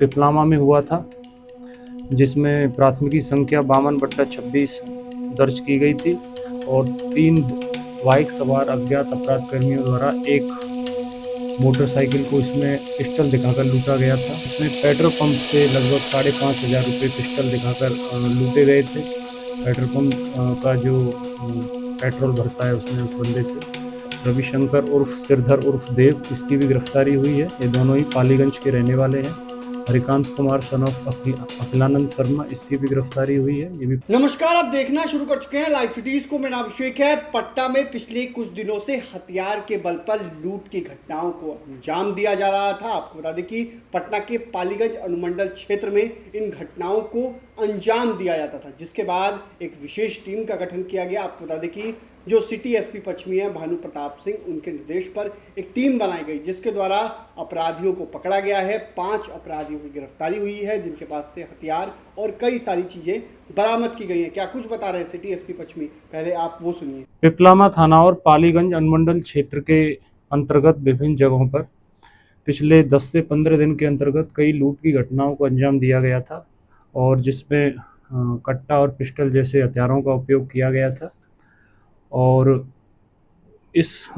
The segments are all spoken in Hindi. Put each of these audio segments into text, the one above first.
पिपलामा में हुआ था, जिसमें प्राथमिकी संख्या 52/26 दर्ज की गई थी और 3 बाइक सवार अज्ञात अपराध कर्मियों द्वारा एक मोटरसाइकिल को इसमें पिस्टल दिखाकर लूटा गया था। इसमें पेट्रोल पंप से लगभग 5,500 रुपये पिस्टल दिखाकर लूटे गए थे। पेट्रोल पंप का जो पेट्रोल भरता है उसमें उस बंदे से रविशंकर उर्फ सिरधर उर्फ देव, इसकी भी गिरफ्तारी हुई है। ये दोनों ही पालीगंज के रहने वाले हैं। हरिकांत कुमार सन ऑफ अखिलानंद शर्मा, इसकी भी गिरफ्तारी हुई है। ये भी नमस्कार, आप देखना शुरू कर चुके हैं लाइव सिटीज को। मेरा नाम अभिषेक है। पटना में पिछले कुछ दिनों से हथियार के बल पर लूट की घटनाओं को अंजाम दिया जा रहा था। आपको बता दें कि पटना के पालीगंज अनुमंडल क्षेत्र में इन घटनाओं को अंजाम दिया जाता था, जिसके बाद एक विशेष टीम का गठन किया गया। आपको बता दें कि जो सिटी एसपी पश्चिमी है भानु प्रताप सिंह, उनके निर्देश पर एक टीम बनाई गई, जिसके द्वारा अपराधियों को पकड़ा गया है। 5 अपराधियों की गिरफ्तारी हुई है, जिनके पास से हथियार और कई सारी चीजें बरामद की गई हैं। क्या कुछ बता रहे हैं सिटी एसपी पश्चिमी, पहले आप वो सुनिए। पिपलामा थाना और पालीगंज अनुमंडल क्षेत्र के अंतर्गत विभिन्न जगहों पर पिछले 10 से 15 दिन के अंतर्गत कई लूट की घटनाओं को अंजाम दिया गया था, और जिसमें कट्टा और पिस्टल जैसे हथियारों का उपयोग किया गया था। और इस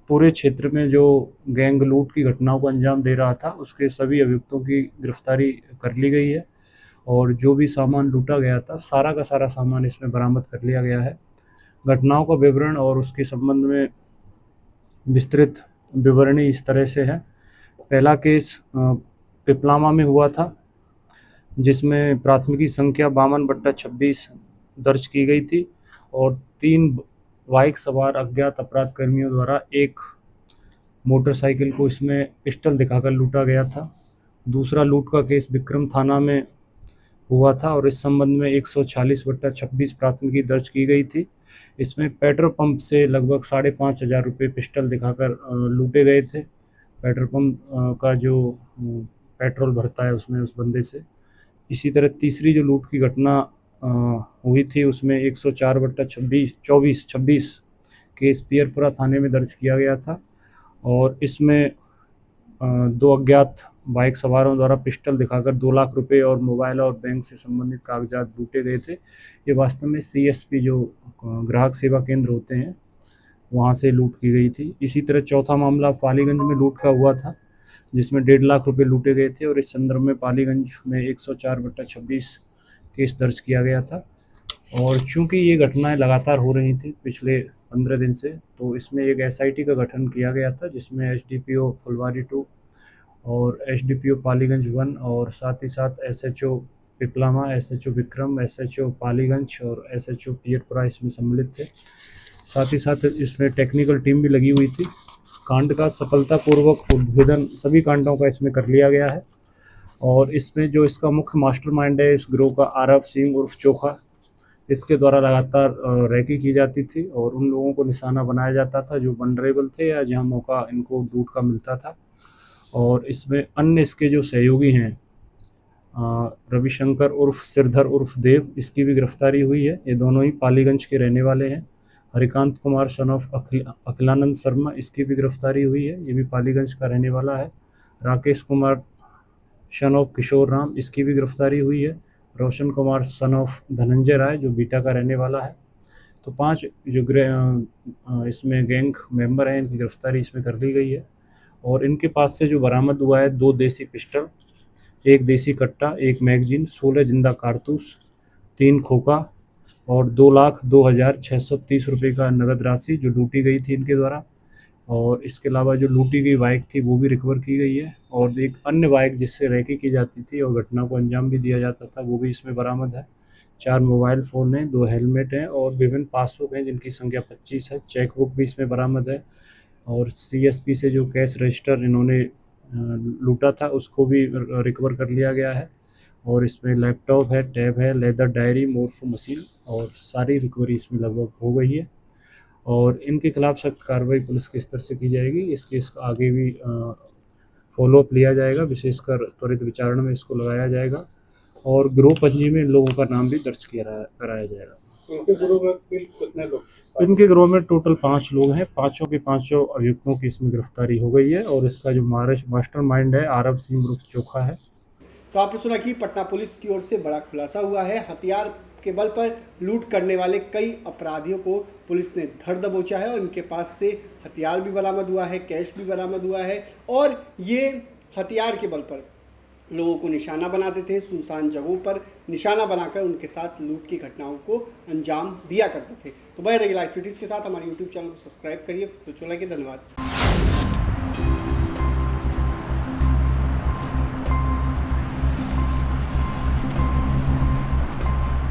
पूरे क्षेत्र में जो गैंग लूट की घटनाओं को अंजाम दे रहा था, उसके सभी अभियुक्तों की गिरफ्तारी कर ली गई है, और जो भी सामान लूटा गया था सारा का सारा सामान इसमें बरामद कर लिया गया है। घटनाओं का विवरण और उसके संबंध में विस्तृत विवरणी इस तरह से है। पहला केस पिपलामा में हुआ था, जिसमें प्राथमिकी संख्या 52/26 दर्ज की गई थी और 3 बाइक सवार अज्ञात अपराध कर्मियों द्वारा एक मोटरसाइकिल को इसमें पिस्टल दिखाकर लूटा गया था। दूसरा लूट का केस विक्रम थाना में हुआ था और इस संबंध में 146/26 प्राथमिकी दर्ज की गई थी। इसमें पेट्रोल पंप से लगभग 5,500 रुपये पिस्टल दिखाकर लूटे गए थे। पेट्रोल पंप का जो पेट्रोल भरता है उसमें उस बंदे से। इसी तरह तीसरी जो लूट की घटना हुई थी, उसमें 104/26 केस पियरपुरा थाने में दर्ज किया गया था, और इसमें 2 अज्ञात बाइक सवारों द्वारा पिस्टल दिखाकर 2 लाख रुपए और मोबाइल और बैंक से संबंधित कागजात लूटे गए थे। ये वास्तव में सीएसपी जो ग्राहक सेवा केंद्र होते हैं वहाँ से लूट की गई थी। इसी तरह चौथा मामला पालीगंज में लूट का हुआ था, जिसमें 1.5 लाख रुपए लूटे गए थे, और इस संदर्भ में पालीगंज में 104/26 केस दर्ज किया गया था। और चूंकि ये घटनाएं लगातार हो रही थी पिछले 15 दिन से, तो इसमें एक एसआईटी का गठन किया गया था, जिसमें एसडीपीओ फुलवारी 2 और एसडीपीओ पालीगंज 1 और साथ ही साथ SHO Piplama, SHO Vikram, SHO Paliganj और एसएचओ पियरपुरा इसमें सम्मिलित थे। साथ ही साथ इसमें टेक्निकल टीम भी लगी हुई थी। कांड का सफलतापूर्वक उद्भेदन सभी कांडों का इसमें कर लिया गया है, और इसमें जो इसका मुख्य मास्टरमाइंड है इस ग्रोह का, आरव सिंह उर्फ चोखा, इसके द्वारा लगातार रैकी की जाती थी और उन लोगों को निशाना बनाया जाता था जो वनरेबल थे या जहां मौका इनको लूट का मिलता था। और इसमें अन्य इसके जो सहयोगी हैं, रविशंकर उर्फ सिरधर उर्फ देव, इसकी भी गिरफ्तारी हुई है। ये दोनों ही पालीगंज के रहने वाले हैं। हरिकांत कुमार सन ऑफ अखिलानंद शर्मा, इसकी भी गिरफ्तारी हुई है। ये भी पालीगंज का रहने वाला है। राकेश कुमार सन ऑफ किशोर राम, इसकी भी गिरफ्तारी हुई है। रोशन कुमार सन ऑफ धनंजय राय, जो बीटा का रहने वाला है। तो 5 जो इसमें गैंग मेंबर हैं, इनकी गिरफ्तारी इसमें कर ली गई है। और इनके पास से जो बरामद हुआ है 2 देसी पिस्टल, 1 देसी कट्टा, 1 मैगजीन, 16 जिंदा कारतूस, 3 खोखा और 2,02,630 रुपये का नगद राशि जो लूटी गई थी इनके द्वारा। और इसके अलावा जो लूटी गई बाइक थी वो भी रिकवर की गई है, और एक अन्य बाइक जिससे रैकी की जाती थी और घटना को अंजाम भी दिया जाता था वो भी इसमें बरामद है। 4 मोबाइल फ़ोन हैं, 2 हेलमेट हैं और विभिन्न पासबुक हैं जिनकी संख्या 25 है। चेकबुक भी इसमें बरामद है, और सीएसपी से जो कैश रजिस्टर इन्होंने लूटा था उसको भी रिकवर कर लिया गया है। और इसमें लैपटॉप है, टैब है, लेदर डायरी, मोर्फो मशीन, और सारी रिकवरी इसमें लगभग हो गई है। और इनके खिलाफ सख्त कार्रवाई पुलिस के स्तर से की जाएगी। इस केस का आगे भी फॉलोअप लिया जाएगा, विशेषकर त्वरित विचारण में इसको लगाया जाएगा, और गिरोह पंजी में इन लोगों का नाम भी दर्ज कराया जाएगा। इनके गिरोह में कितने लोग? इनके गिरोह में टोटल 5 लोग हैं। पांचों के पांचों अभियुक्तों की इसमें गिरफ्तारी हो गई है और इसका जो मास्टरमाइंड है आरब सिंह उर्फ चोखा है। तो आपने सुना कि पटना पुलिस की ओर से बड़ा खुलासा हुआ है। हथियार के बल पर लूट करने वाले कई अपराधियों को पुलिस ने धर दबोचा है और इनके पास से हथियार भी बरामद हुआ है, कैश भी बरामद हुआ है और ये हथियार के बल पर लोगों को निशाना बनाते थे, सुनसान जगहों पर निशाना बनाकर उनके साथ लूट की घटनाओं को अंजाम दिया करते थे। तो बने रहिए लाइव सिटीज़ के साथ, हमारे यूट्यूब चैनल को सब्सक्राइब करिए। तो चला के धन्यवाद।